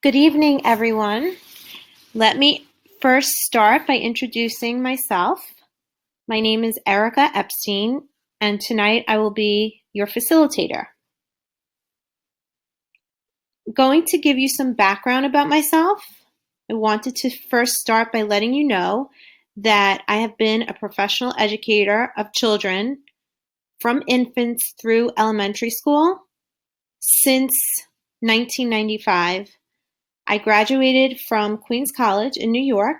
Good evening, everyone. Let me first start by introducing myself. My name is Erica Epstein, and tonight I will be your facilitator. I'm going to give you some background about myself. I wanted to first start by letting you know that I have been a professional educator of children from infants through elementary school since 1995. I graduated from Queens College in New York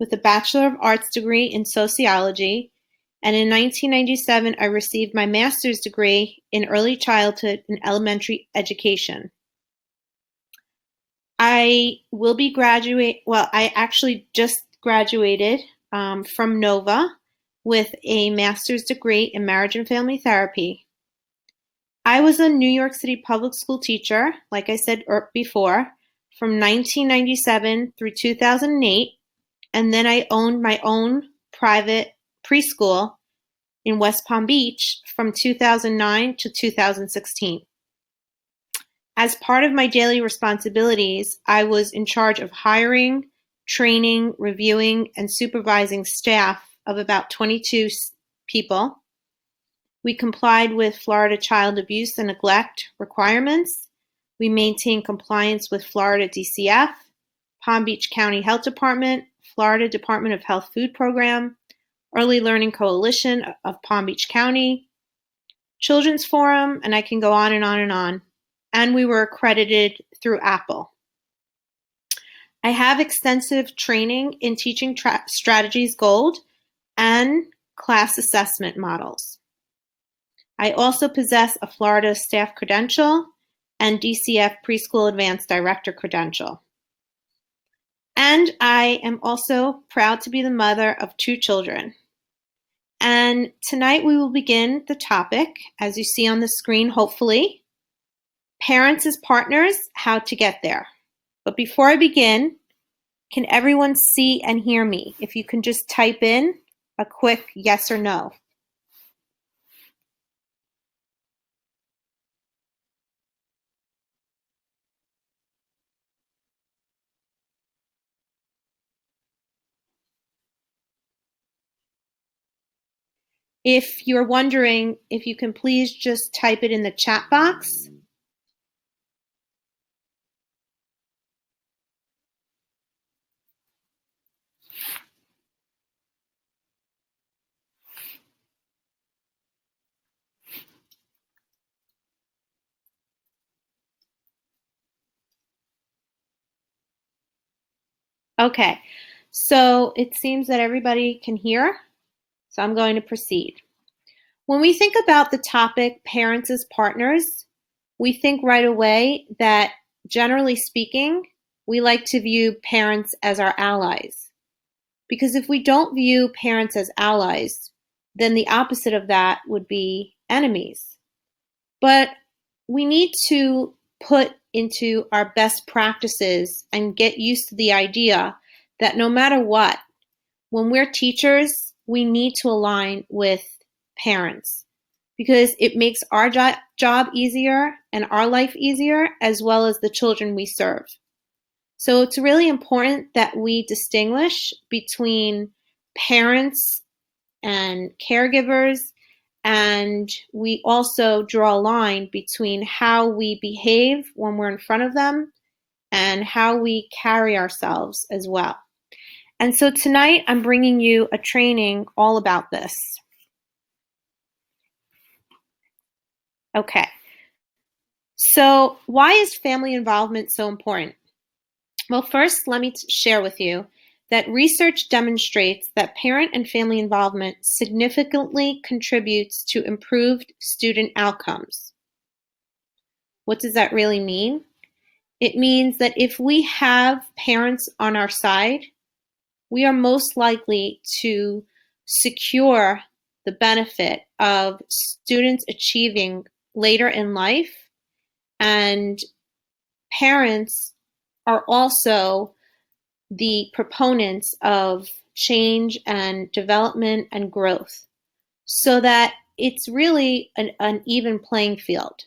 with a Bachelor of Arts degree in sociology, and in 1997 I received my master's degree in early childhood and elementary education. I actually just graduated from Nova with a master's degree in marriage and family therapy. I was a New York City public school teacher, like I said before, from 1997 through 2008, and then I owned my own private preschool in West Palm Beach from 2009 to 2016. As part of my daily responsibilities, I was in charge of hiring, training, reviewing, and supervising staff of about 22 people. We complied with Florida child abuse and neglect requirements. We maintained compliance with Florida DCF, Palm Beach County Health Department, Florida Department of Health Food Program, Early Learning Coalition of Palm Beach County, Children's Forum, and I can go on and on and on. And we were accredited through Apple. I have extensive training in teaching strategies gold and class assessment models. I also possess a Florida staff credential and DCF Preschool Advanced Director credential. And I am also proud to be the mother of 2 children. And tonight we will begin the topic, as you see on the screen, hopefully, Parents as Partners, How to Get There. But before I begin, can everyone see and hear me? If you can just type in a quick yes or no. If you're wondering, if you can please just type it in the chat box. Okay, so it seems that everybody can hear, so I'm going to proceed. When we think about the topic parents as partners, we think right away that, generally speaking, we like to view parents as our allies. Because if we don't view parents as allies, then the opposite of that would be enemies. But we need to put into our best practices and get used to the idea that no matter what, when we're teachers, we need to align with parents because it makes our job easier and our life easier, as well as the children we serve. So it's really important that we distinguish between parents and caregivers, and we also draw a line between how we behave when we're in front of them and how we carry ourselves as well. And so tonight I'm bringing you a training all about this. Okay, so why is family involvement so important? Well, first, let me share with you that research demonstrates that parent and family involvement significantly contributes to improved student outcomes. What does that really mean? It means that if we have parents on our side, we are most likely to secure the benefit of students achieving later in life, and parents are also the proponents of change and development and growth, so that it's really an even playing field.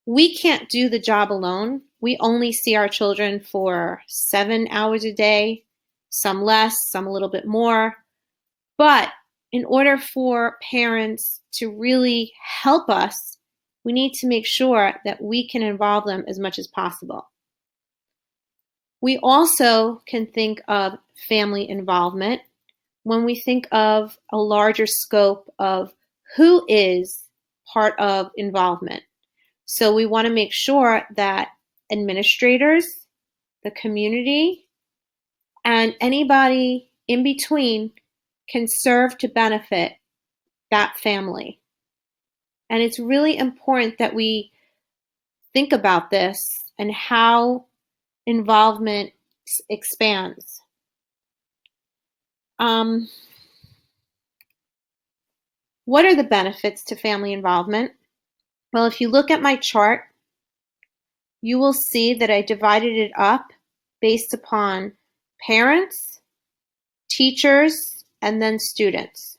We can't do the job alone. We only see our children for 7 hours a day, some less, some a little bit more. But in order for parents to really help us, we need to make sure that we can involve them as much as possible. We also can think of family involvement when we think of a larger scope of who is part of involvement. So we want to make sure that administrators, the community, and anybody in between can serve to benefit that family. And it's really important that we think about this and how involvement expands. What are the benefits to family involvement? Well, if you look at my chart, you will see that I divided it up based upon parents, teachers, and then students.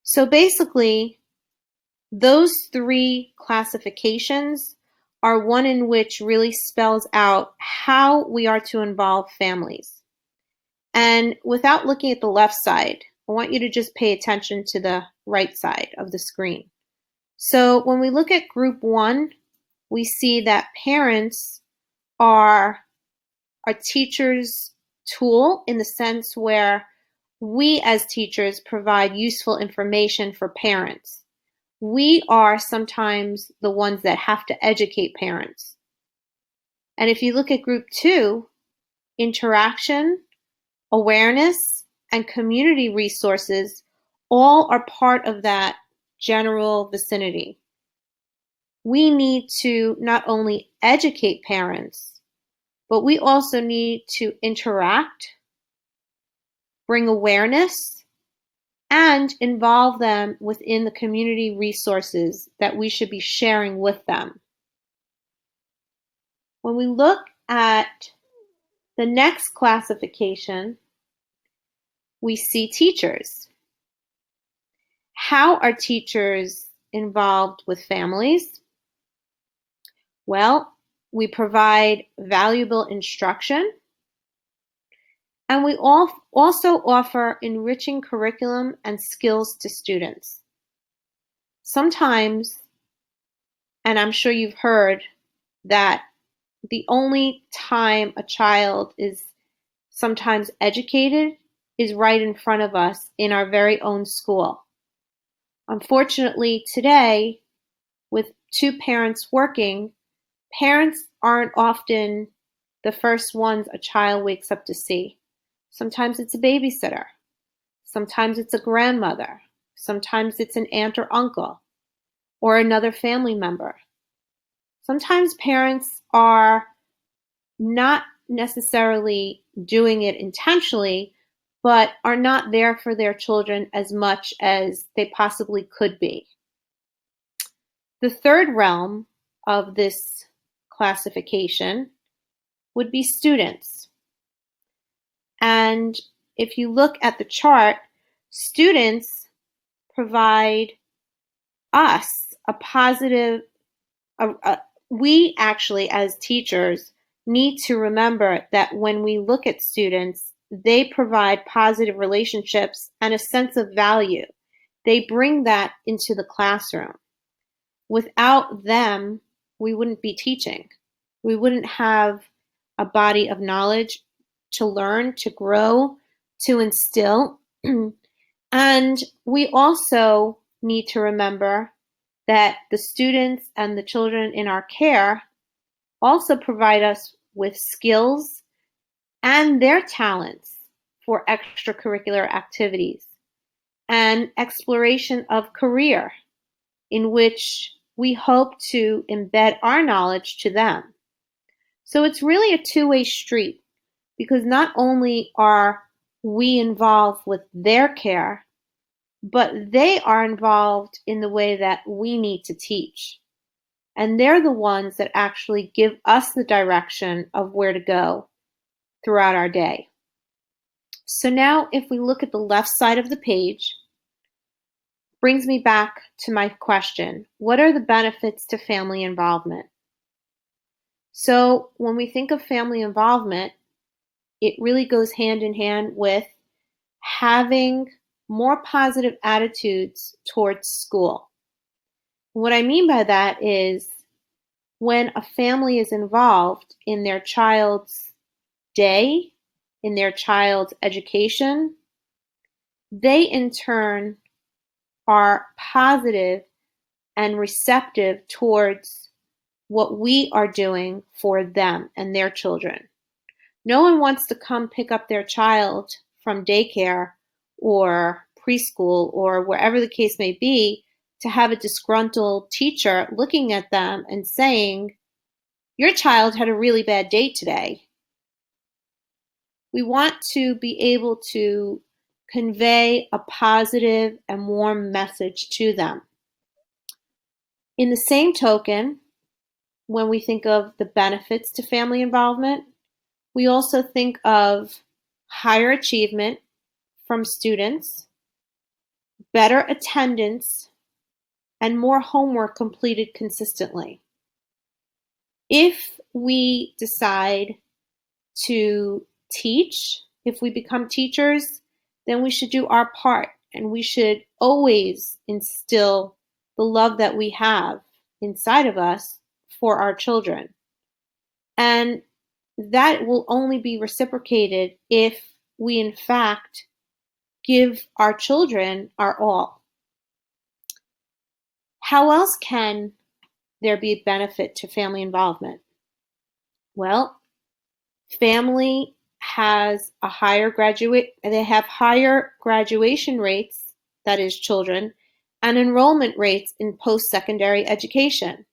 So basically, those three classifications are one in which really spells out how we are to involve families. And without looking at the left side, I want you to just pay attention to the right side of the screen. So when we look at group 1, we see that parents are a teacher's tool in the sense where we as teachers provide useful information for parents. We are sometimes the ones that have to educate parents. And if you look at group 2, interaction, awareness, and community resources all are part of that general vicinity. We need to not only educate parents, but we also need to interact, bring awareness, and involve them within the community resources that we should be sharing with them. When we look at the next classification, we see teachers. How are teachers involved with families? Well, we provide valuable instruction, and we also offer enriching curriculum and skills to students. Sometimes, and I'm sure you've heard, that the only time a child is sometimes educated is right in front of us in our very own school. Unfortunately, today, with 2 parents working, parents aren't often the first ones a child wakes up to see. Sometimes it's a babysitter. Sometimes it's a grandmother. Sometimes it's an aunt or uncle or another family member. Sometimes parents are not necessarily doing it intentionally, but are not there for their children as much as they possibly could be. The third realm of this classification would be students. And if you look at the chart, students provide us a positive, we actually as teachers need to remember that when we look at students, they provide positive relationships and a sense of value. They bring that into the classroom. Without them, we wouldn't be teaching. We wouldn't have a body of knowledge to learn, to grow, to instill. And we also need to remember that the students and the children in our care also provide us with skills and their talents for extracurricular activities and exploration of career in which we hope to embed our knowledge to them. So it's really a two-way street, because not only are we involved with their care, but they are involved in the way that we need to teach. And they're the ones that actually give us the direction of where to go throughout our day. So now if we look at the left side of the page, brings me back to my question, what are the benefits to family involvement? So when we think of family involvement, it really goes hand in hand with having more positive attitudes towards school. What I mean by that is when a family is involved in their child's day, in their child's education, they in turn are positive and receptive towards what we are doing for them and their children. No one wants to come pick up their child from daycare or preschool or wherever the case may be to have a disgruntled teacher looking at them and saying, "Your child had a really bad day today." We want to be able to convey a positive and warm message to them. In the same token, when we think of the benefits to family involvement, we also think of higher achievement from students, better attendance, and more homework completed consistently. If we decide to teach, if we become teachers, then we should do our part and we should always instill the love that we have inside of us for our children. And that will only be reciprocated if we, in fact, give our children our all. How else can there be a benefit to family involvement? Well, family has a they have higher graduation rates, that is children, and enrollment rates in post-secondary education,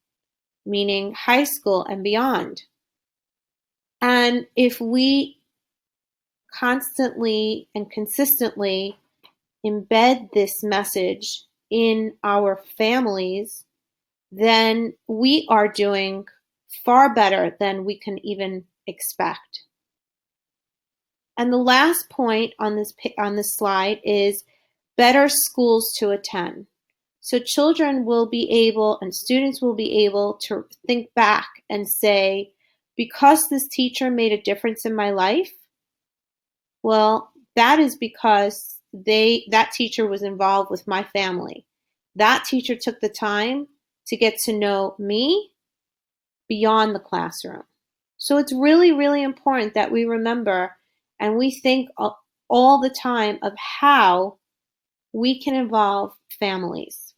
meaning high school and beyond. And if we constantly and consistently embed this message in our families, then we are doing far better than we can even expect. And the last point on this slide is better schools to attend. So children will be able and students will be able to think back and say, because this teacher made a difference in my life, well, that is because that teacher was involved with my family. That teacher took the time to get to know me beyond the classroom. So it's really, really important that we remember and we think all the time of how we can involve families.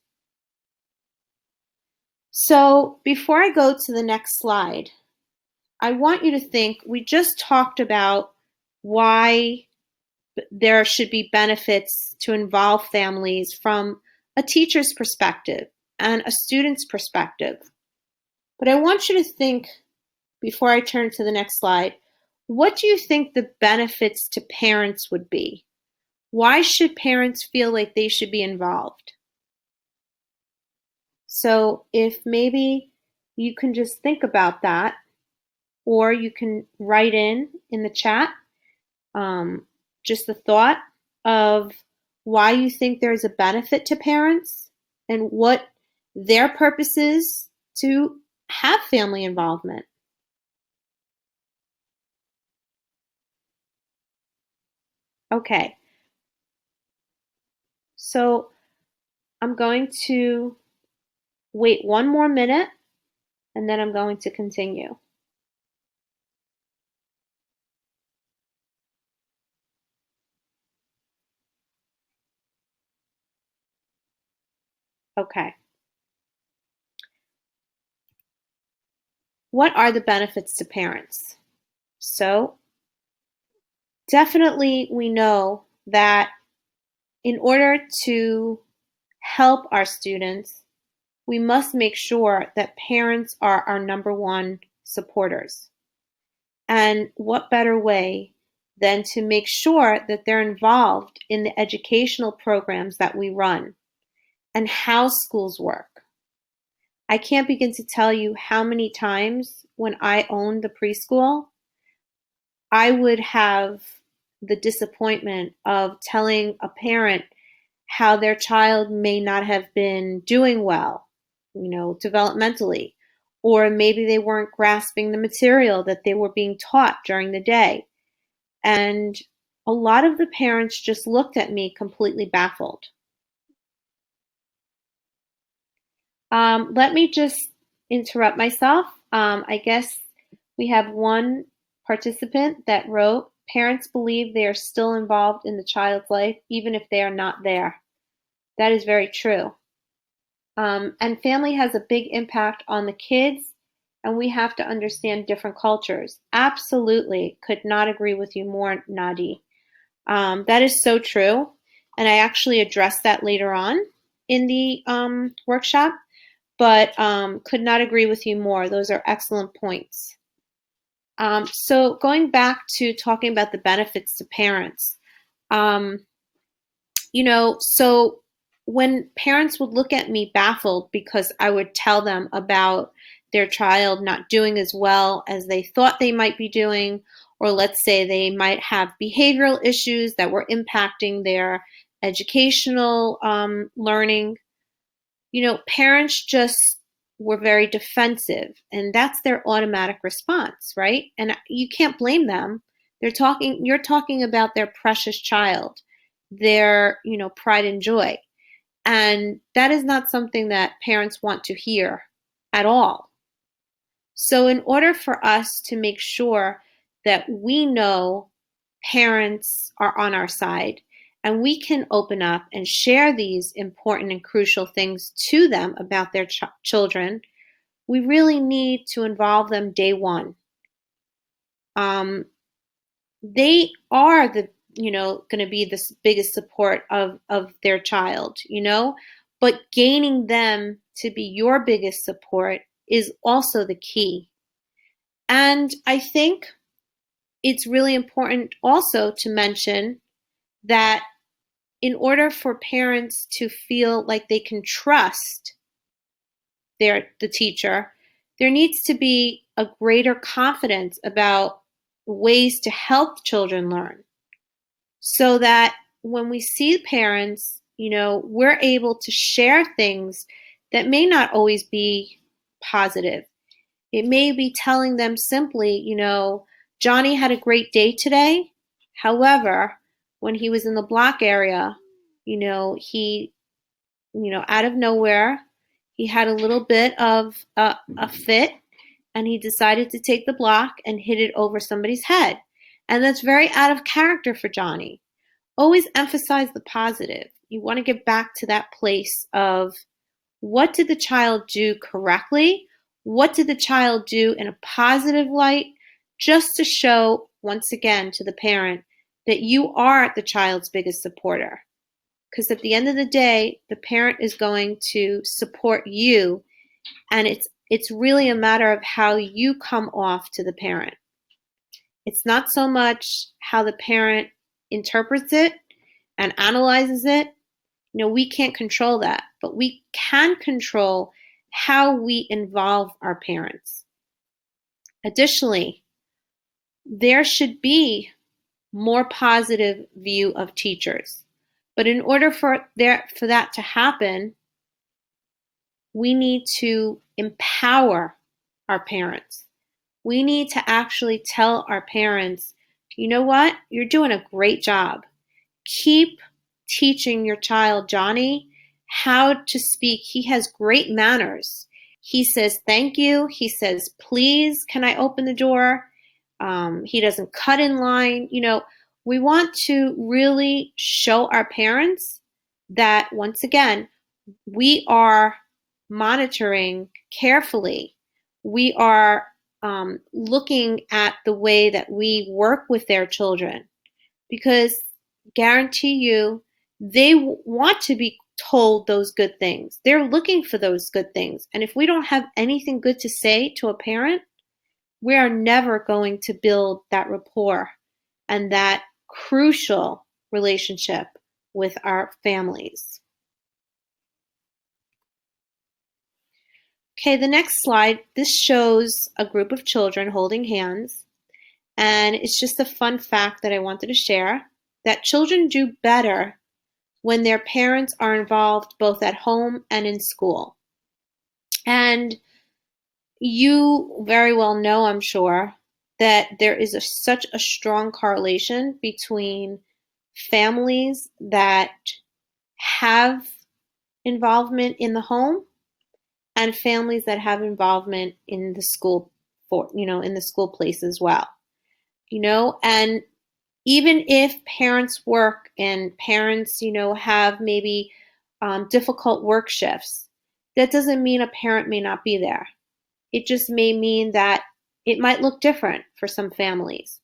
So before I go to the next slide, I want you to think, we just talked about why there should be benefits to involve families from a teacher's perspective and a student's perspective. But I want you to think, before I turn to the next slide, what do you think the benefits to parents would be? Why should parents feel like they should be involved? So if maybe you can just think about that, or you can write in the chat just the thought of why you think there's a benefit to parents and what their purpose is to have family involvement. Okay, so I'm going to wait one more minute and then I'm going to continue. Okay. What are the benefits to parents? So definitely we know that in order to help our students, we must make sure that parents are our number one supporters. And what better way than to make sure that they're involved in the educational programs that we run and how schools work. I can't begin to tell you how many times when I owned the preschool, I would have the disappointment of telling a parent how their child may not have been doing well, developmentally, or maybe they weren't grasping the material that they were being taught during the day. And a lot of the parents just looked at me completely baffled. Let me just interrupt myself. I guess we have one participant that wrote, parents believe they are still involved in the child's life even if they are not there. That is very true. And family has a big impact on the kids, and we have to understand different cultures. Absolutely, could not agree with you more, Nadi. That is so true, and I actually addressed that later on in the workshop, but could not agree with you more. Those are excellent points. So going back to talking about the benefits to parents, um, so when parents would look at me baffled because I would tell them about their child not doing as well as they thought they might be doing, or let's say they might have behavioral issues that were impacting their educational learning, parents just were very defensive, and that's their automatic response, right? And you can't blame them. You're talking about their precious child, their, pride and joy. And that is not something that parents want to hear at all. So, in order for us to make sure that we know parents are on our side and we can open up and share these important and crucial things to them about their children, we really need to involve them day one. They are going to be the biggest support of their child, but gaining them to be your biggest support is also the key. And I think it's really important also to mention that in order for parents to feel like they can trust the teacher, there needs to be a greater confidence about ways to help children learn, so that when we see parents, we're able to share things that may not always be positive. It may be telling them simply, Johnny had a great day today. However, when he was in the block area, he, out of nowhere, he had a little bit of a fit, and he decided to take the block and hit it over somebody's head. And that's very out of character for Johnny. Always emphasize the positive. You want to get back to that place of, what did the child do correctly? What did the child do in a positive light? Just to show, once again, to the parent that you are the child's biggest supporter. Because at the end of the day, the parent is going to support you, and it's really a matter of how you come off to the parent. It's not so much how the parent interprets it and analyzes it. We can't control that, but we can control how we involve our parents. Additionally, there should be more positive view of teachers. But in order for that to happen, we need to empower our parents. We need to actually tell our parents, you know what? You're doing a great job. Keep teaching your child, Johnny, how to speak. He has great manners. He says thank you. He says, please, can I open the door? He doesn't cut in line. We want to really show our parents that, once again, we are monitoring carefully. We are looking at the way that we work with their children, because guarantee you, they want to be told those good things. They're looking for those good things. And if we don't have anything good to say to a parent, we are never going to build that rapport and that crucial relationship with our families. Okay, the next slide, this shows a group of children holding hands. And it's just a fun fact that I wanted to share, that children do better when their parents are involved both at home and in school. And, You very well know, I'm sure, that there is such a strong correlation between families that have involvement in the home and families that have involvement in the school in the school place as well. And even if parents work and parents, have maybe difficult work shifts, that doesn't mean a parent may not be there. It just may mean that it might look different for some families.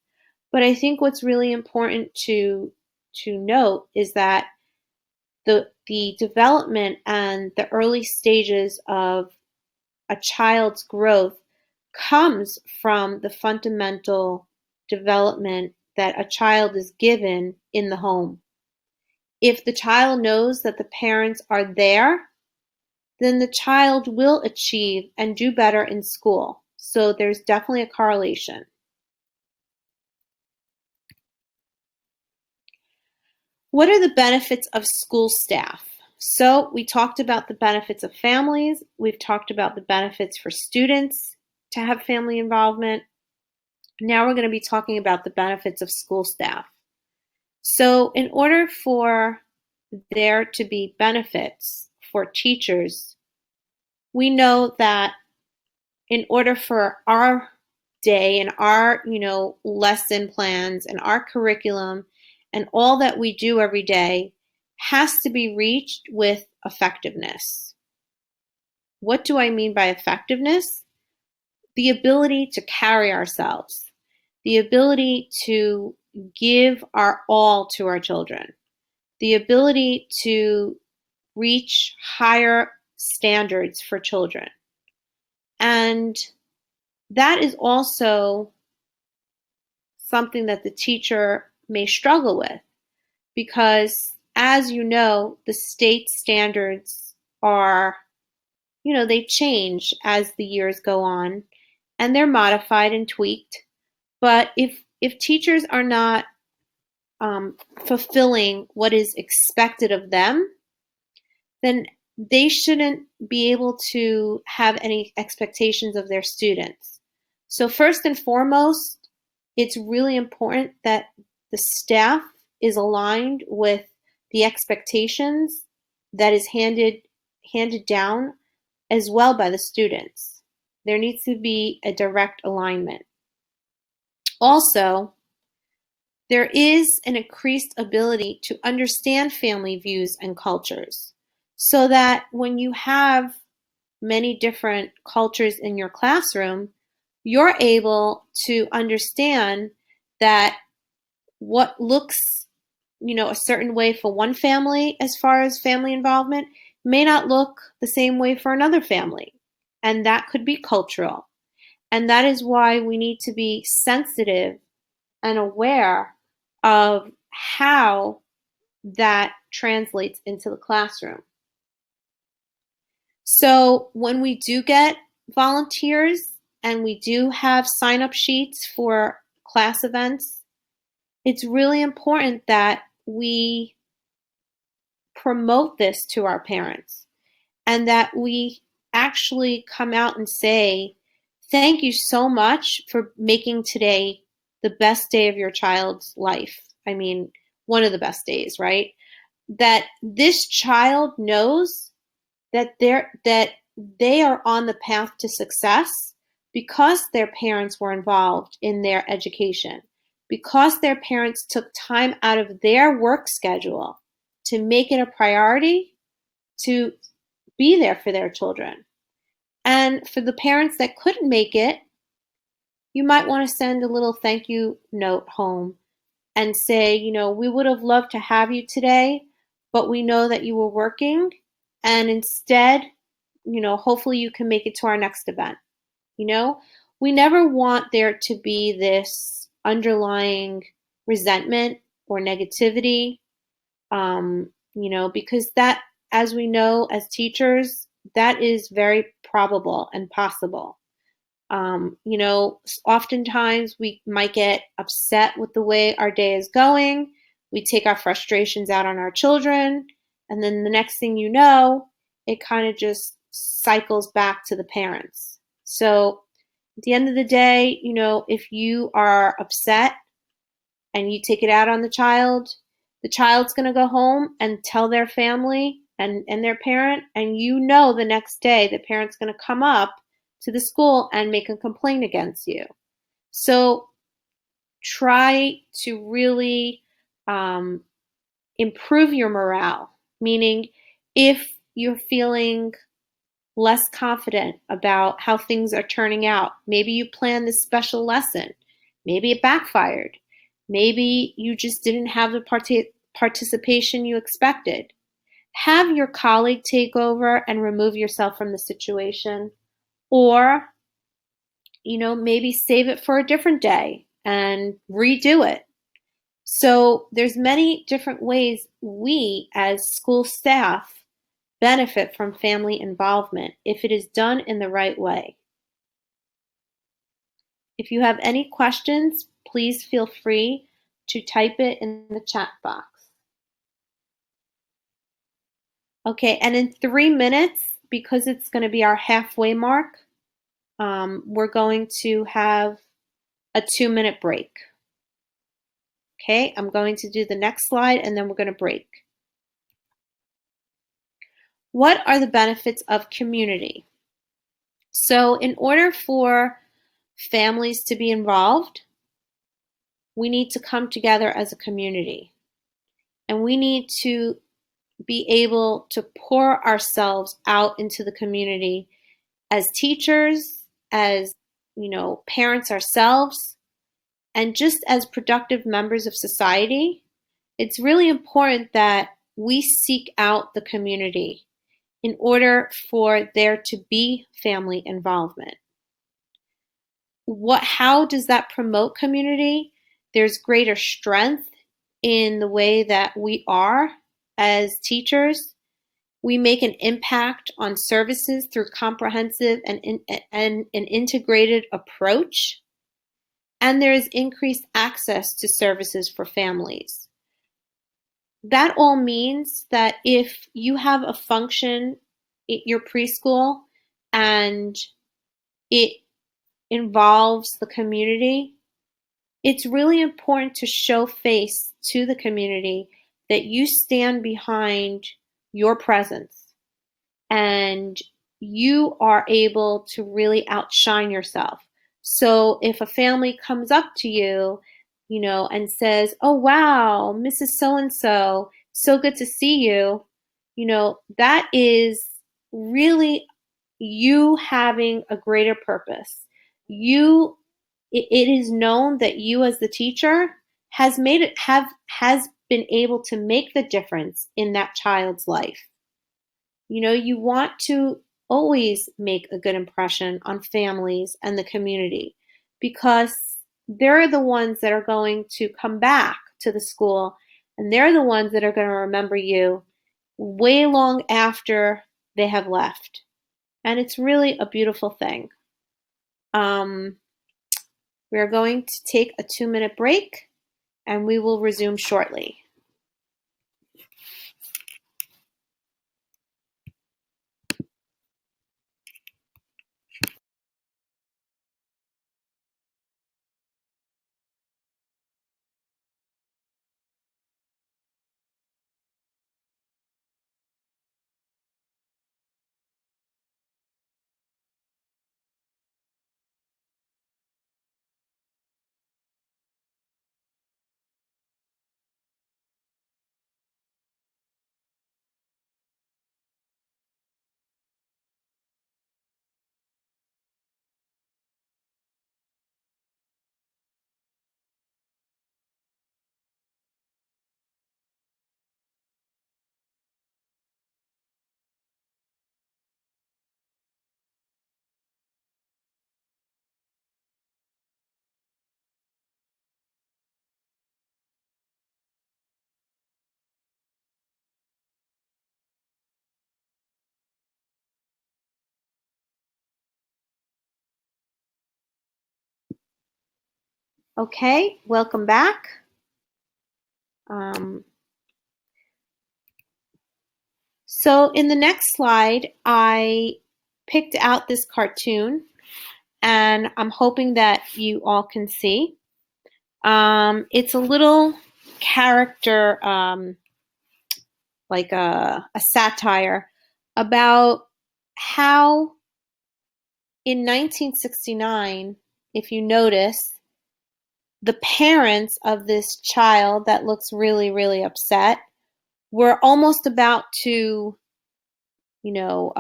But I think what's really important to note is that the development and the early stages of a child's growth comes from the fundamental development that a child is given in the home. If the child knows that the parents are there, then the child will achieve and do better in school. So there's definitely a correlation. What are the benefits of school staff? So we talked about the benefits of families. We've talked about the benefits for students to have family involvement. Now we're going to be talking about the benefits of school staff. So in order for there to be benefits for teachers, we know that in order for our day and our, lesson plans and our curriculum and all that we do every day has to be reached with effectiveness. What do I mean by effectiveness? The ability to carry ourselves, the ability to give our all to our children, the ability to reach higher standards for children. And that is also something that the teacher may struggle with because, as you know, the state standards are, they change as the years go on and they're modified and tweaked. But if teachers are not fulfilling what is expected of them, then they shouldn't be able to have any expectations of their students. So first and foremost, it's really important that the staff is aligned with the expectations that is handed down as well by the students. There needs to be a direct alignment. Also, there is an increased ability to understand family views and cultures so that when you have many different cultures in your classroom, you're able to understand that what looks, a certain way for one family as far as family involvement may not look the same way for another family. And that could be cultural. And that is why we need to be sensitive and aware of how that translates into the classroom. So when we do get volunteers and we do have sign-up sheets for class events, it's really important that we promote this to our parents and that we actually come out and say, thank you so much for making today the best day of your child's life. I mean, one of the best days, right? That this child knows that they are on the path to success because their parents were involved in their education, because their parents took time out of their work schedule to make it a priority to be there for their children. And for the parents that couldn't make it, you might want to send a little thank you note home and say, we would have loved to have you today, but we know that you were working, and instead, hopefully you can make it to our next event. We never want there to be this underlying resentment or negativity, because that, as we know as teachers, that is very probable and possible. Oftentimes we might get upset with the way our day is going. We take our frustrations out on our children, and then the next thing you know, it kind of just cycles back to the parents. So at the end of the day, if you are upset and you take it out on the child's going to go home and tell their family and their parent, and the next day the parent's going to come up to the school and make a complaint against you. So try to really improve your morale, meaning if you're feeling less confident about how things are turning out, maybe you planned this special lesson, maybe it backfired, maybe you just didn't have the participation you expected. Have your colleague take over and remove yourself from the situation, or maybe save it for a different day and redo it. So there's many different ways we as school staff benefit from family involvement if it is done in the right way. If you have any questions, please feel free to type it in the chat box. Okay, and in 3 minutes, because it's going to be our halfway mark, we're going to have a 2-minute break. Okay, I'm going to do the next slide and then we're going to break. What are the benefits of community? So in order for families to be involved, we need to come together as a community. And we need to be able to pour ourselves out into the community as teachers, as parents ourselves, and just as productive members of society. It's really important that we seek out the community in order for there to be family involvement. How does that promote community? There's greater strength in the way that we are as teachers. We make an impact on services through comprehensive and an integrated approach. And there is increased access to services for families. That all means that if you have a function at your preschool and it involves the community, it's really important to show face to the community that you stand behind your presence and you are able to really outshine yourself. So if a family comes up to you, and says, "Oh, wow, Mrs. So-and-so, so good to see you," that is really you having a greater purpose. It is known that you as the teacher has been able to make the difference in that child's life. You want to always make a good impression on families and the community because they're the ones that are going to come back to the school and they're the ones that are going to remember you way long after they have left. And it's really a beautiful thing. We're going to take a 2-minute break and we will resume shortly. Okay, welcome back. So in the next slide, I picked out this cartoon and I'm hoping that you all can see. It's a little character, like a satire about how in 1969, if you notice, the parents of this child that looks really, really upset were almost about to, you know,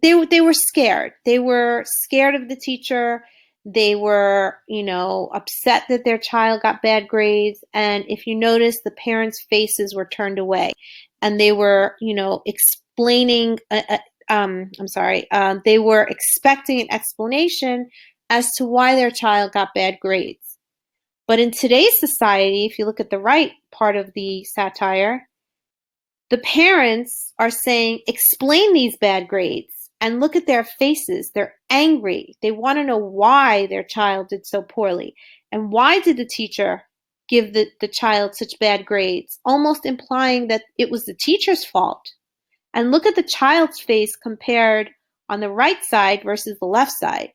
they were scared. They were scared of the teacher. They were, upset that their child got bad grades. And if you notice, the parents' faces were turned away, and they were, explaining. I'm sorry. They were expecting an explanation as to why their child got bad grades. But in today's society, if you look at the right part of the satire, the parents are saying, explain these bad grades, and look at their faces. They're angry. They want to know why their child did so poorly. And why did the teacher give the child such bad grades, almost implying that it was the teacher's fault. And look at the child's face compared on the right side versus the left side.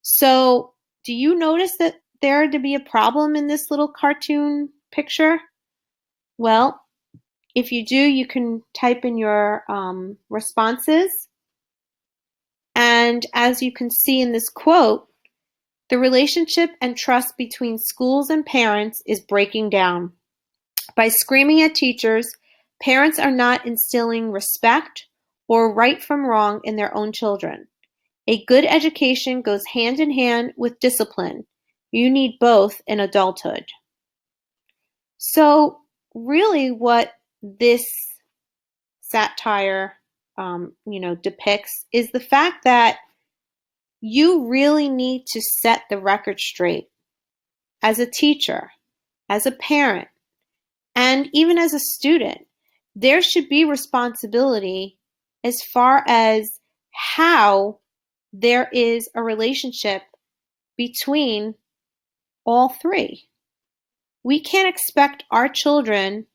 So do you notice that there to be a problem in this little cartoon picture? Well, if you do, you can type in your responses. And as you can see in this quote, the relationship and trust between schools and parents is breaking down. By screaming at teachers, parents are not instilling respect or right from wrong in their own children. A good education goes hand in hand with discipline. You need both in adulthood. So really what this satire depicts is the fact that you really need to set the record straight as a teacher, as a parent, and even as a student. There should be responsibility as far as how there is a relationship between all three. We can't expect our children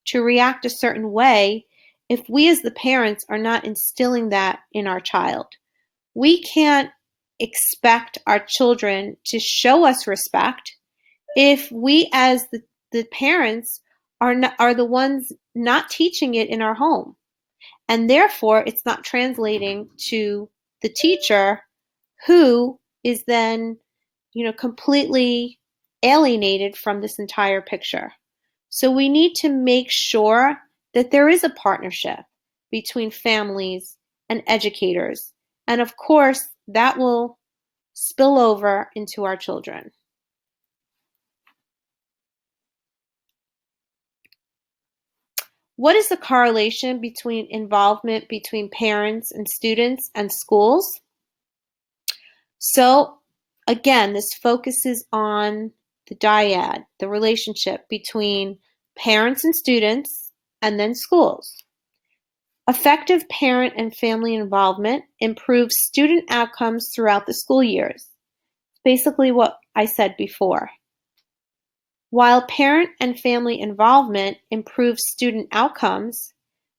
to react a certain way if we as the parents are not instilling that in our child. We can't expect our children to show us respect if we as the parents are the ones not teaching it in our home. And therefore, it's not translating to the teacher, who is then, completely alienated from this entire picture. So we need to make sure that there is a partnership between families and educators. And of course, that will spill over into our children. What is the correlation between involvement between parents and students and schools? So again, this focuses on the dyad, the relationship between parents and students, and then schools. Effective parent and family involvement improves student outcomes throughout the school years. Basically what I said before. While parent and family involvement improves student outcomes,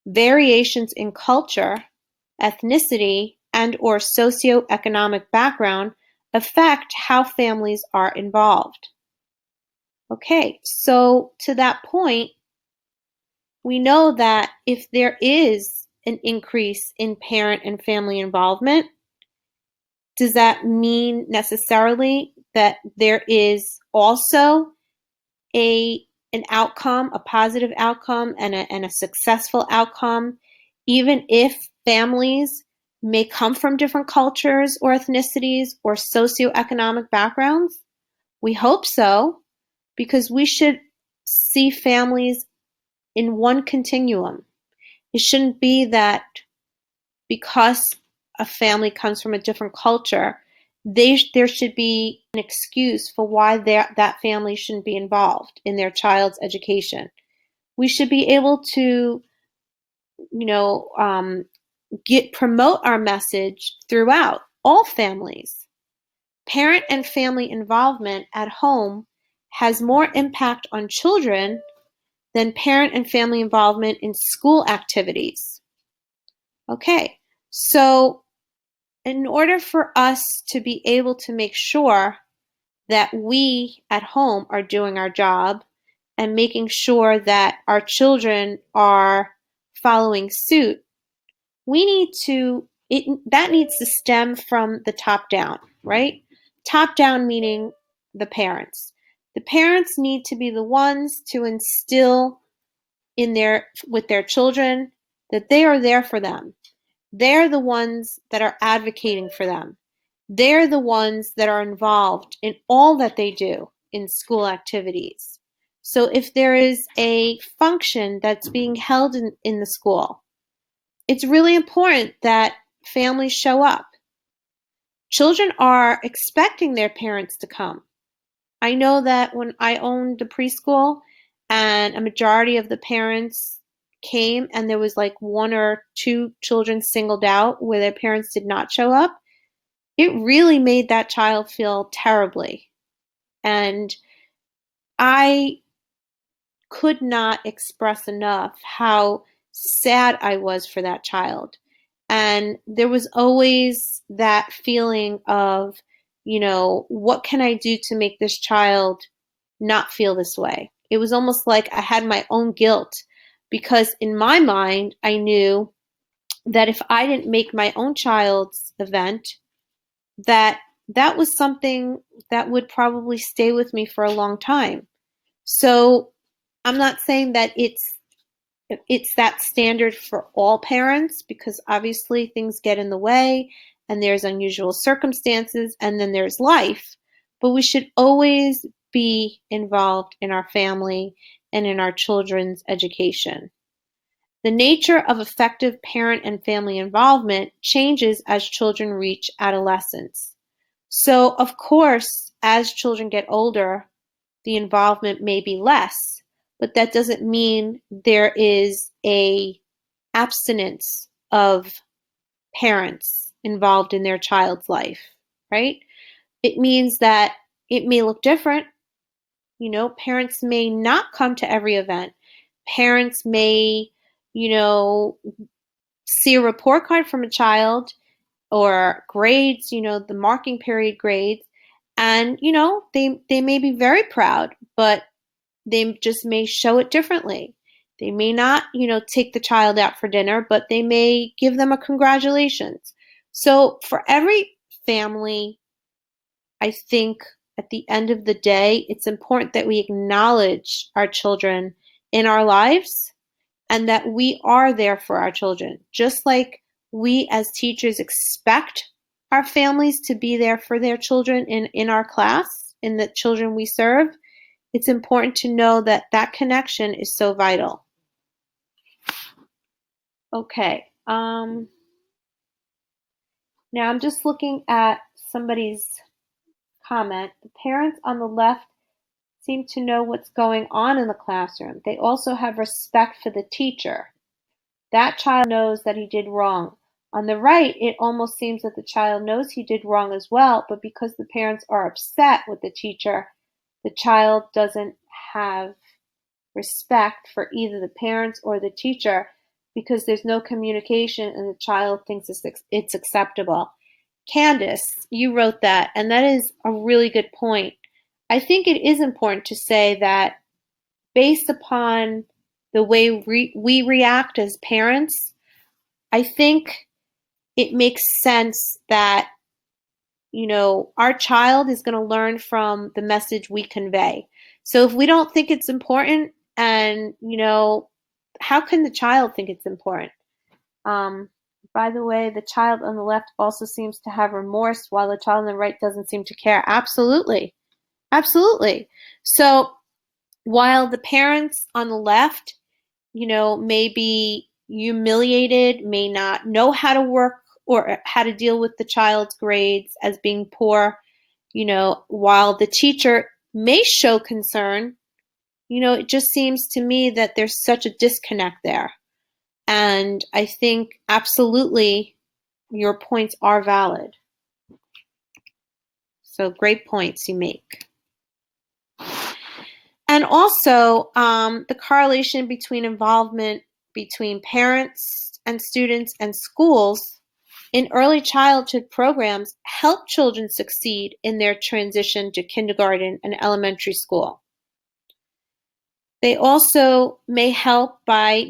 variations in culture, ethnicity, and/or socioeconomic background affect how families are involved. Okay, so to that point, we know that if there is an increase in parent and family involvement, does that mean necessarily that there is also an outcome, a positive outcome, and a successful outcome, even if families may come from different cultures or ethnicities or socioeconomic backgrounds? We hope so, because we should see families in one continuum. It shouldn't be that because a family comes from a different culture, there should be an excuse for why that family shouldn't be involved in their child's education. We should be able to, promote our message throughout all families. Parent and family involvement at home has more impact on children than parent and family involvement in school activities. Okay, so in order for us to be able to make sure that we at home are doing our job and making sure that our children are following suit, we need to, that needs to stem from the top down, right? Top down meaning the parents. The parents need to be the ones to instill with their children that they are there for them. They're the ones that are advocating for them. They're the ones that are involved in all that they do in school activities. So if there is a function that's being held in the school, it's really important that families show up. Children are expecting their parents to come. I know that when I owned the preschool and a majority of the parents came and there was like one or two children singled out where their parents did not show up, it really made that child feel terribly. And I could not express enough how sad I was for that child. And there was always that feeling of, what can I do to make this child not feel this way? It was almost like I had my own guilt because in my mind, I knew that if I didn't make my own child's event, that that was something that would probably stay with me for a long time. So I'm not saying that it's that standard for all parents because obviously things get in the way and there's unusual circumstances and then there's life, but we should always be involved in our family and in our children's education. The nature of effective parent and family involvement changes as children reach adolescence. So, of course, as children get older, the involvement may be less, but that doesn't mean there is a abstinence of parents involved in their child's life, right? It means that it may look different. Parents may not come to every event. Parents may, see a report card from a child or grades, the marking period grades, and, they may be very proud, but they just may show it differently. They may not, take the child out for dinner, but they may give them a congratulations. So for every family, I think at the end of the day, it's important that we acknowledge our children in our lives and that we are there for our children. Just like we as teachers expect our families to be there for their children in our class, in the children we serve, it's important to know that that connection is so vital. Okay. Now I'm just looking at somebody's comment. The parents on the left seem to know what's going on in the classroom. They also have respect for the teacher. That child knows that he did wrong. On the right, it almost seems that the child knows he did wrong as well, but because the parents are upset with the teacher, the child doesn't have respect for either the parents or the teacher because there's no communication and the child thinks it's acceptable. Candace, you wrote that, and that is a really good point. I think it is important to say that based upon the way we react as parents, I think it makes sense that our child is going to learn from the message we convey. So if we don't think it's important, and how can the child think it's important? By the way, the child on the left also seems to have remorse while the child on the right doesn't seem to care. Absolutely. Absolutely. So while the parents on the left, may be humiliated, may not know how to work or how to deal with the child's grades as being poor, while the teacher may show concern, it just seems to me that there's such a disconnect there. And I think absolutely your points are valid. So great points you make. And also the correlation between involvement between parents and students and schools in early childhood programs help children succeed in their transition to kindergarten and elementary school. They also may help by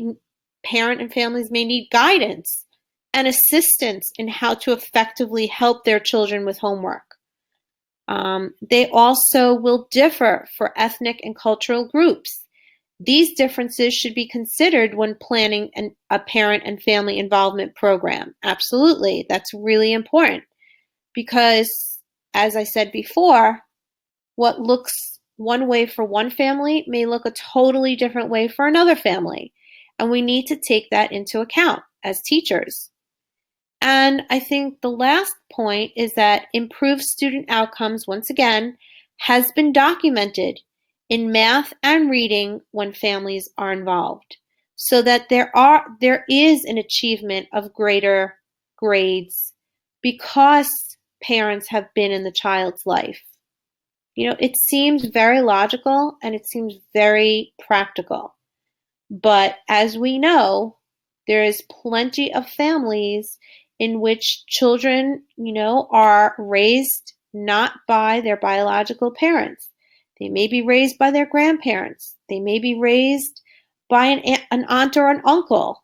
parent and families may need guidance and assistance in how to effectively help their children with homework. They also will differ for ethnic and cultural groups. These differences should be considered when planning a parent and family involvement program. Absolutely, that's really important because, as I said before, what looks one way for one family may look a totally different way for another family. And we need to take that into account as teachers. And I think the last point is that improved student outcomes, once again, has been documented in math and reading when families are involved, so that there is an achievement of greater grades because parents have been in the child's life. You know, it seems very logical and it seems very practical. But as we know, there is plenty of families in which children, are raised not by their biological parents. They may be raised by their grandparents. They may be raised by an aunt or an uncle,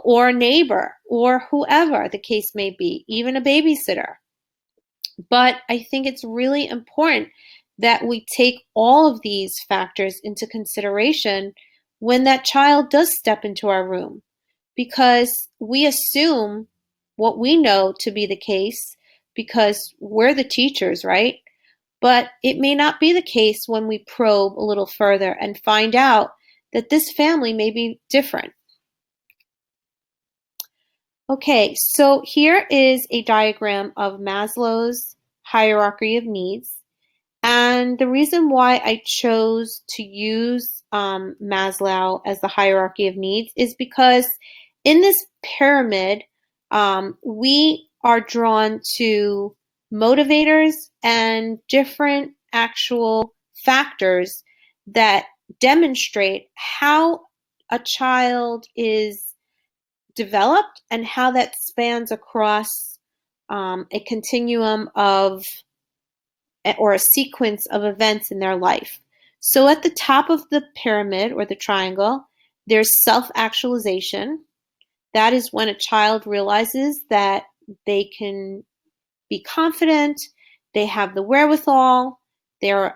or a neighbor, or whoever the case may be, even a babysitter. But I think it's really important that we take all of these factors into consideration when that child does step into our room, because we assume what we know to be the case because we're the teachers, right? But it may not be the case when we probe a little further and find out that this family may be different. Okay, so here is a diagram of Maslow's hierarchy of needs. And the reason why I chose to use Maslow as the hierarchy of needs is because in this pyramid, we are drawn to motivators and different actual factors that demonstrate how a child is developed and how that spans across a continuum of or a sequence of events in their life. So at the top of the pyramid or the triangle, there's self-actualization. That is when a child realizes that they can be confident, they have the wherewithal, they're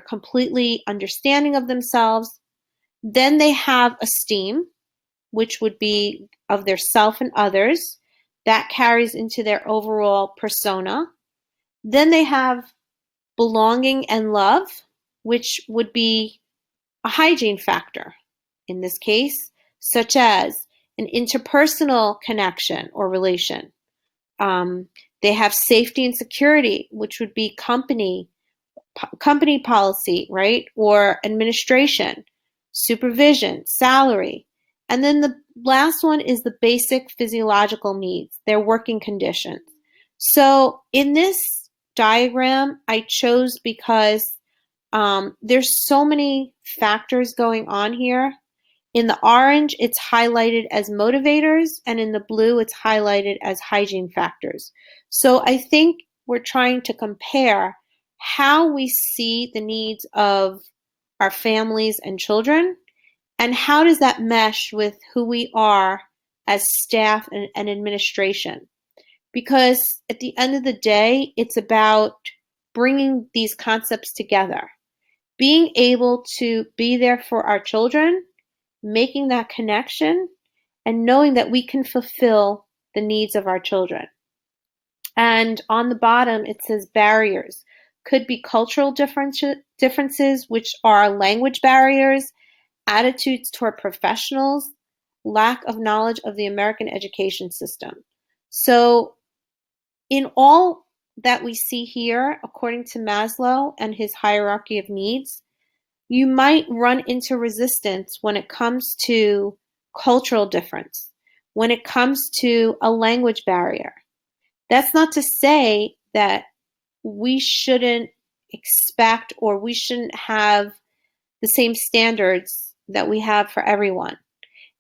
completely understanding of themselves. Then they have esteem, which would be of their self and others. That carries into their overall persona. Then they have belonging and love, which would be a hygiene factor in this case, such as an interpersonal connection or relation. They have safety and security, which would be company policy, right? Or administration, supervision, salary. And then the last one is the basic physiological needs, their working conditions. So in this diagram, I chose because there's so many factors going on here. In the orange, it's highlighted as motivators, and in the blue, it's highlighted as hygiene factors. So I think we're trying to compare how we see the needs of our families and children, and how does that mesh with who we are as staff and administration. Because at the end of the day, it's about bringing these concepts together, being able to be there for our children, making that connection, and knowing that we can fulfill the needs of our children. And on the bottom, it says barriers. Could be cultural differences, which are language barriers, attitudes toward professionals, lack of knowledge of the American education system. So in all that we see here, according to Maslow and his hierarchy of needs, you might run into resistance when it comes to cultural difference, when it comes to a language barrier. That's not to say that we shouldn't expect or we shouldn't have the same standards that we have for everyone.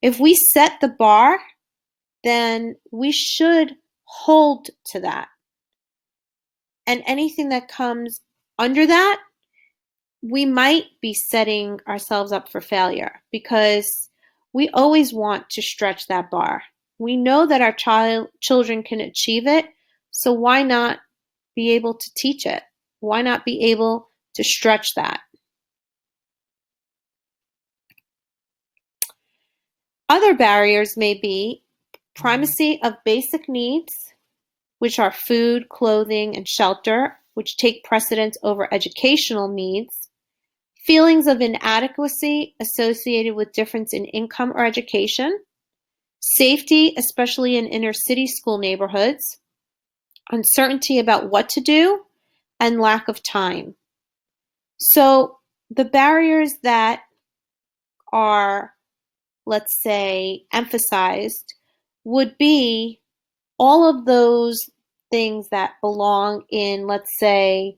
If we set the bar then we should hold to that. And anything that comes under that, we might be setting ourselves up for failure because we always want to stretch that bar. We know that our children can achieve it, so why not be able to teach it? Why not be able to stretch that? Other barriers may be primacy of basic needs, which are food, clothing, and shelter, which take precedence over educational needs, feelings of inadequacy associated with difference in income or education, safety, especially in inner city school neighborhoods, uncertainty about what to do, and lack of time. So the barriers that are, let's say, emphasized would be all of those things that belong in, let's say,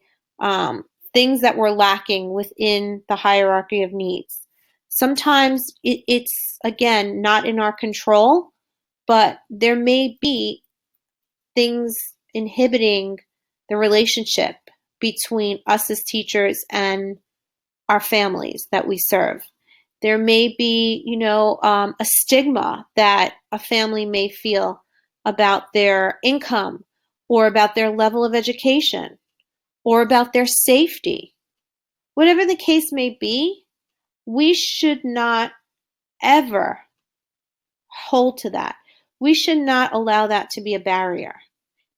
things that we're lacking within the hierarchy of needs. Sometimes it's, again, not in our control, but there may be things inhibiting the relationship between us as teachers and our families that we serve. There may be, a stigma that a family may feel about their income or about their level of education or about their safety. Whatever the case may be, we should not ever hold to that. We should not allow that to be a barrier.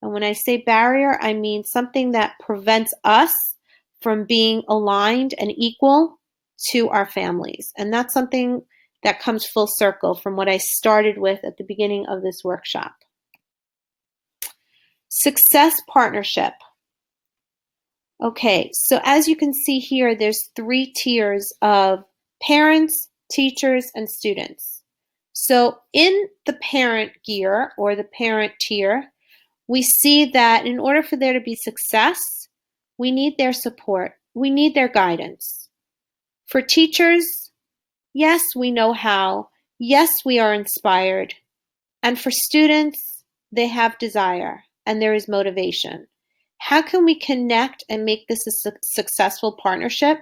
And when I say barrier, I mean something that prevents us from being aligned and equal to our families. And that's something that comes full circle from what I started with at the beginning of this workshop. Success partnership. Okay, so as you can see here, there's 3 tiers of parents, teachers, and students. So in the parent gear or the parent tier, we see that in order for there to be success, we need their support. We need their guidance. For teachers, yes, we know how. Yes, we are inspired. And for students, they have desire and there is motivation. How can we connect and make this a successful partnership?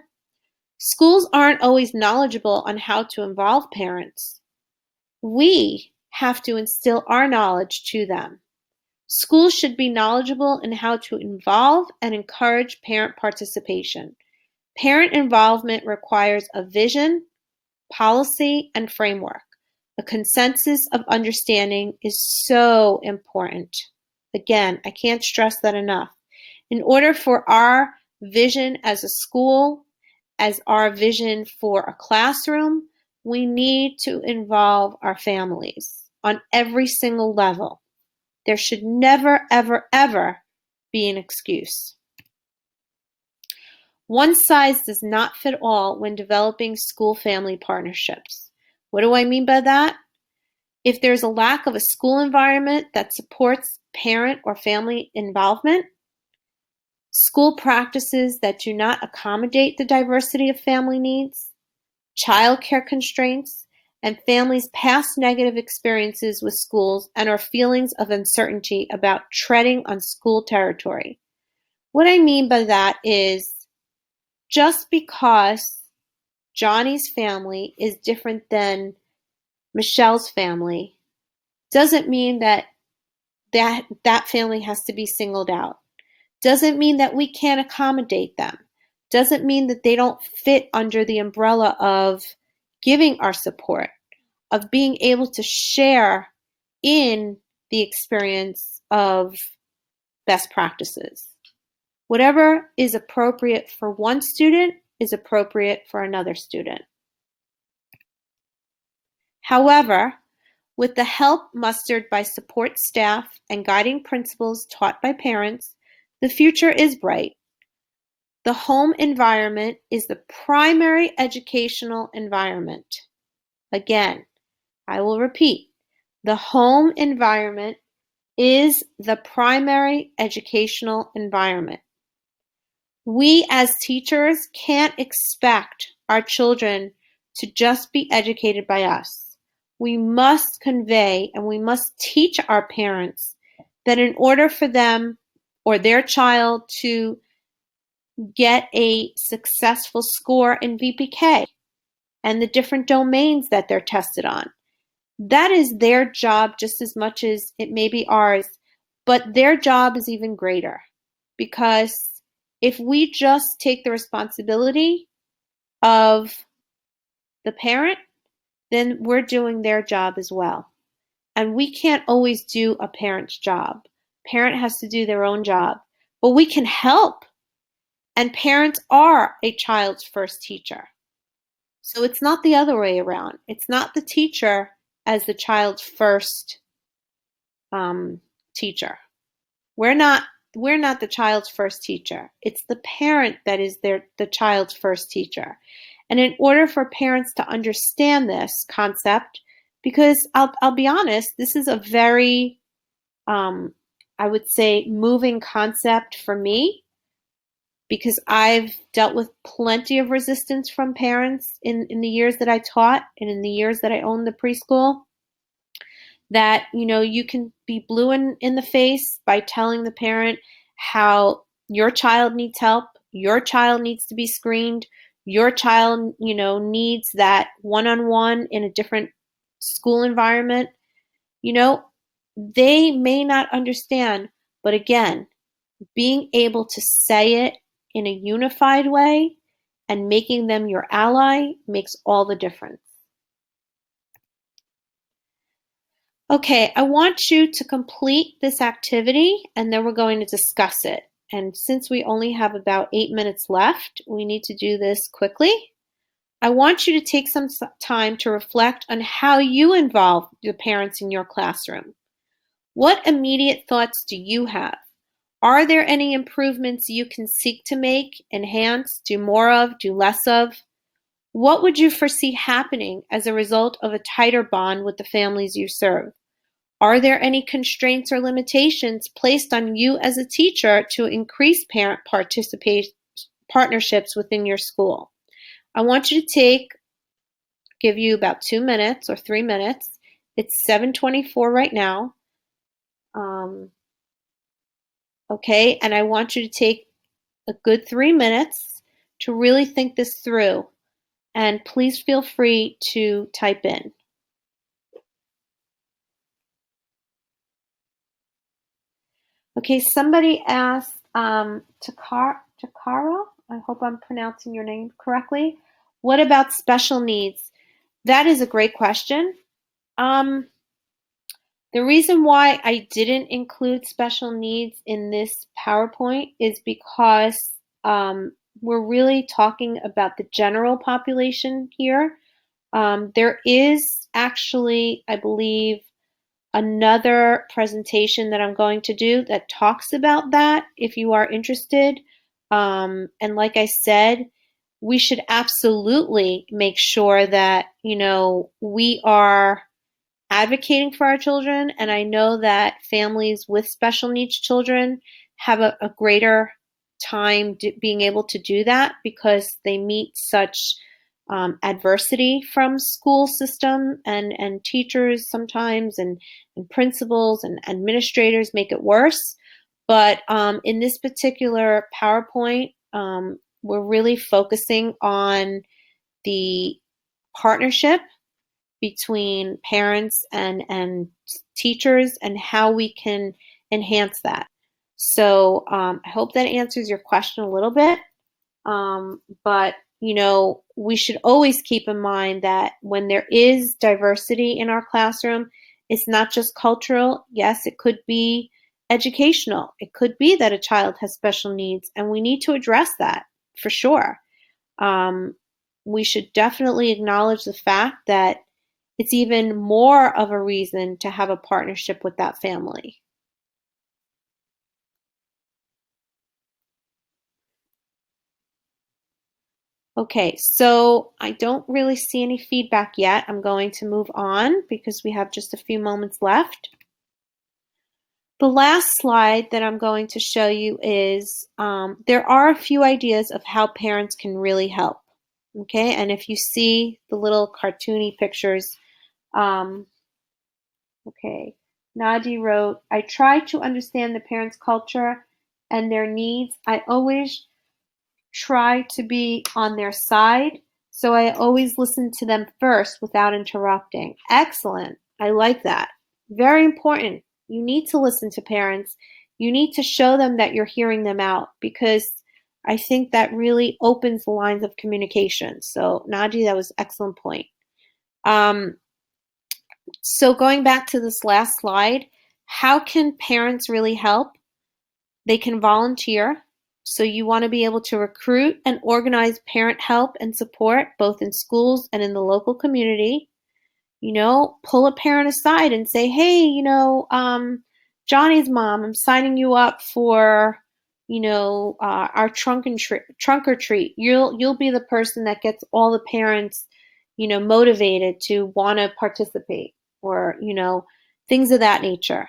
Schools aren't always knowledgeable on how to involve parents. We have to instill our knowledge to them. Schools should be knowledgeable in how to involve and encourage parent participation. Parent involvement requires a vision, policy, and framework. A consensus of understanding is so important. Again, I can't stress that enough. In order for our vision as a school, as our vision for a classroom, we need to involve our families on every single level. There should never, ever, ever be an excuse. One size does not fit all when developing school-family partnerships. What do I mean by that? If there's a lack of a school environment that supports parent or family involvement, school practices that do not accommodate the diversity of family needs, childcare constraints, and families' past negative experiences with schools and our feelings of uncertainty about treading on school territory. What I mean by that is just because Johnny's family is different than Michelle's family doesn't mean that family has to be singled out. Doesn't mean that we can't accommodate them. Doesn't mean that they don't fit under the umbrella of giving our support, of being able to share in the experience of best practices. Whatever is appropriate for one student is appropriate for another student. However, with the help mustered by support staff and guiding principles taught by parents, the future is bright. The home environment is the primary educational environment. Again, I will repeat, the home environment is the primary educational environment. We as teachers can't expect our children to just be educated by us. we must convey and we must teach our parents that in order for them or their child to get a successful score in VPK and the different domains that they're tested on, that is their job just as much as it may be ours, but their job is even greater, because if we just take the responsibility of the parent, then we're doing their job as well. And we can't always do a parent's job. Parent has to do their own job, but we can help. And parents are a child's first teacher. So it's not the other way around. It's not the teacher as the child's first teacher. We're not the child's first teacher. It's the parent that is the child's first teacher. And in order for parents to understand this concept, because I'll be honest, this is a very I would say moving concept for me, because I've dealt with plenty of resistance from parents in the years that I taught and in the years that I owned the preschool. That, you can be blue in the face by telling the parent how your child needs help, your child needs to be screened, your child, needs that one-on-one in a different school environment. They may not understand, but again, being able to say it in a unified way and making them your ally makes all the difference. Okay, I want you to complete this activity and then we're going to discuss it. And since we only have about 8 minutes left, we need to do this quickly. I want you to take some time to reflect on how you involve the parents in your classroom. What immediate thoughts do you have? Are there any improvements you can seek to make, enhance, do more of, do less of? What would you foresee happening as a result of a tighter bond with the families you serve? Are there any constraints or limitations placed on you as a teacher to increase parent partnerships within your school? I want you to give you about 2 minutes or 3 minutes. It's 7:24 right now. Okay, and I want you to take a good 3 minutes to really think this through. And please feel free to type in. Okay, somebody asked, Takara, I hope I'm pronouncing your name correctly. What about special needs? That is a great question. The reason why I didn't include special needs in this PowerPoint is because we're really talking about the general population here. There is actually, I believe, another presentation that I'm going to do that talks about that if you are interested. And like I said, we should absolutely make sure that, we are advocating for our children. And I know that families with special needs children have a greater time being able to do that because they meet such adversity from school system and teachers sometimes and principals and administrators make it worse. But in this particular PowerPoint, we're really focusing on the partnership between parents and teachers and how we can enhance that. So I hope that answers your question a little bit. But we should always keep in mind that when there is diversity in our classroom, it's not just cultural. Yes, it could be educational. It could be that a child has special needs, and we need to address that for sure. We should definitely acknowledge the fact that it's even more of a reason to have a partnership with that family. Okay, so I don't really see any feedback yet. I'm going to move on because we have just a few moments left. The last slide that I'm going to show you is there are a few ideas of how parents can really help. Okay, and if you see the little cartoony pictures, Okay. Nadi wrote, I try to understand the parents' culture and their needs. I always try to be on their side, so I always listen to them first without interrupting. Excellent. I like that. Very important. You need to listen to parents. You need to show them that you're hearing them out because I think that really opens the lines of communication. So, Naji, that was an excellent point. So going back to this last slide, how can parents really help? They can volunteer. So you want to be able to recruit and organize parent help and support both in schools and in the local community. Pull a parent aside and say, hey, Johnny's mom, I'm signing you up for, our trunk or treat. You'll be the person that gets all the parents, motivated to want to participate or, things of that nature.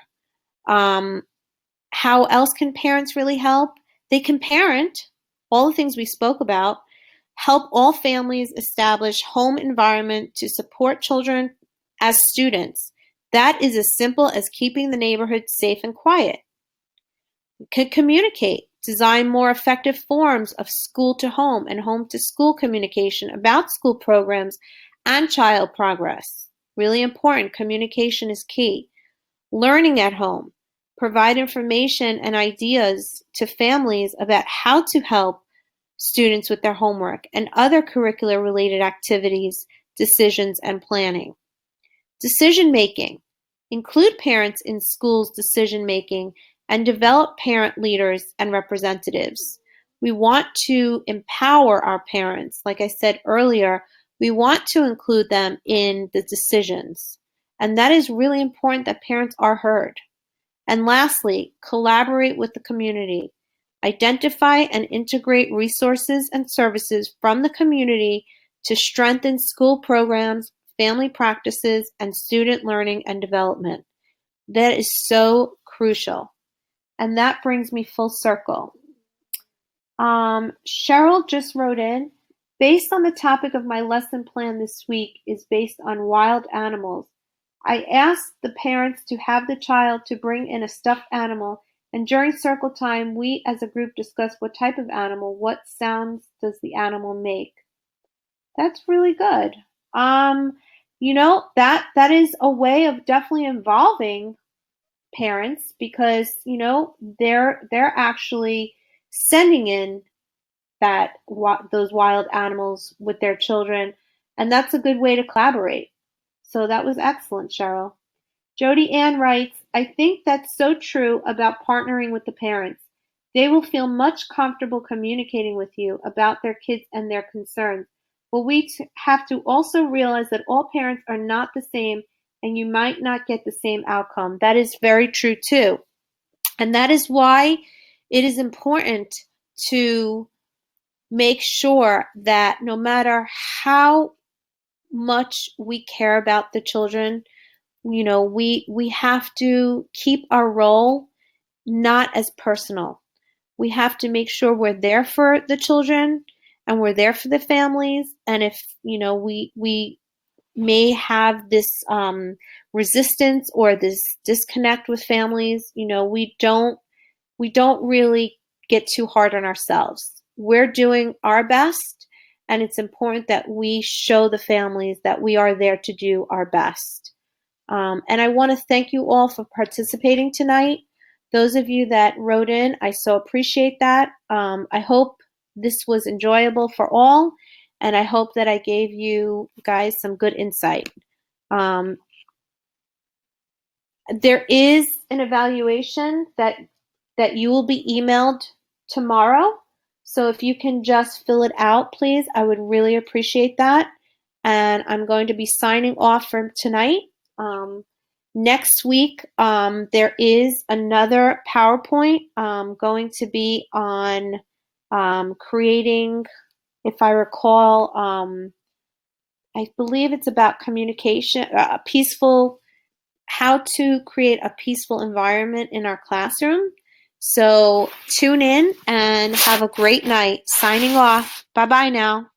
How else can parents really help? They can parent, all the things we spoke about, help all families establish home environment to support children as students. That is as simple as keeping the neighborhood safe and quiet. Can communicate, design more effective forms of school to home and home to school communication about school programs and child progress. Really important, communication is key. Learning at home, provide information and ideas to families about how to help students with their homework and other curricular related activities, decisions, and planning. Decision making, include parents in schools' decision making and develop parent leaders and representatives. We want to empower our parents. Like I said earlier, we want to include them in the decisions. And that is really important that parents are heard. And lastly, collaborate with the community. Identify and integrate resources and services from the community to strengthen school programs, family practices, and student learning and development. That is so crucial. And that brings me full circle. Cheryl just wrote in, based on the topic of my lesson plan this week is based on wild animals. I asked the parents to have the child to bring in a stuffed animal, and during circle time, we as a group discussed what type of animal, what sounds does the animal make. That's really good. That is a way of definitely involving parents because, they're actually sending in those wild animals with their children, and that's a good way to collaborate. So that was excellent, Cheryl. Jody Ann writes, I think that's so true about partnering with the parents. They will feel much comfortable communicating with you about their kids and their concerns. But we have to also realize that all parents are not the same and you might not get the same outcome. That is very true too. And that is why it is important to make sure that no matter how much we care about the children, we have to keep our role not as personal. We have to make sure we're there for the children and we're there for the families. And if, we may have this resistance or this disconnect with families, we don't really get too hard on ourselves. We're doing our best, and it's important that we show the families that we are there to do our best. And I want to thank you all for participating tonight. Those of you that wrote in, I so appreciate that. I hope this was enjoyable for all, and I hope that I gave you guys some good insight. There is an evaluation that you will be emailed tomorrow. So if you can just fill it out, please, I would really appreciate that. And I'm going to be signing off for tonight. Next week, there is another PowerPoint going to be on creating, if I recall, I believe it's about communication, how to create a peaceful environment in our classroom. So tune in and have a great night. Signing off. Bye-bye now.